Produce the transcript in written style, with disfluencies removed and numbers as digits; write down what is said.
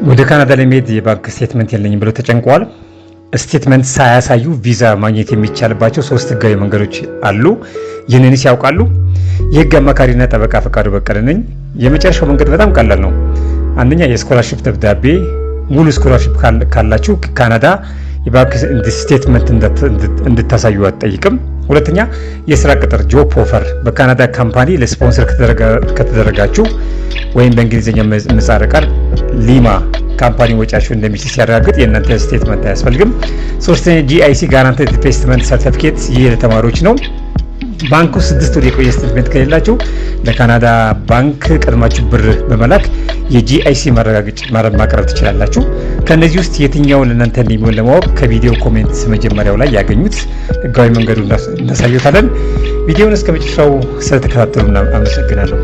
ወደ ካናዳ ለመሄድ የባንክ ስቴትመንት የለኝም ብለው ተጨንቀዋል። ስቴትመንት ሳያሳዩ ቪዛ ማግኘት የሚቻልባቸው 3 ህጋዊ መንገዶች አሉ። ይህንንስ ያውቃሉ? የህግ አማካሪና ጠበቃ ፈቃዱ በቀለ ነኝ። የመጨረሻው መንገድ በጣም ቀላል ነው። አንደኛ የስኮላርሺፕ ደብዳቤ ሙሉ ስኮላርሺፕ ካላችሁ ካናዳ የባንክ ስቴትመንት እንድታሳዩ አትጠይቅም። ሁለተኛ የስራ ቅጥር ጆብ ኦፈር በካናዳ ካምፓኒ ለስፖንሰር ከተደረጋችሁ ወይም በእንግሊዝኛ ምህጻረ ቃል ሊማ ካምፓኒ ወጪያችሁ እንደሚችል ሲያረጋግጥ የእናንተ ስቴትመንት አያስፈልግም። ሶስተኛ GIC ጋራንቲድ ኢንቨስትመንት ሰርቲፊኬት ይህ ለተማሪዎች ነው። ባንኩ 6 ወር የቆየ ስቴትመንት ከሌላችሁ ለካናዳ ባንክ ቀድማችሁ ብር በመላክ የGIC ማረጋገጫ ማቅረብ ትችላላችሁ። ከነዚህ ውስጥ የትኛውን ለእናንተ እንደሚሆን ለማወቅ ከቪዲዮ ኮሜንት መጀመሪያው ላይ ያገኙት ህጋዊ መንገዱን እናሳዩታለን። ቪዲዮውን እስከ መጨረሻው ስለተከታተሉና አመሰግናለሁ።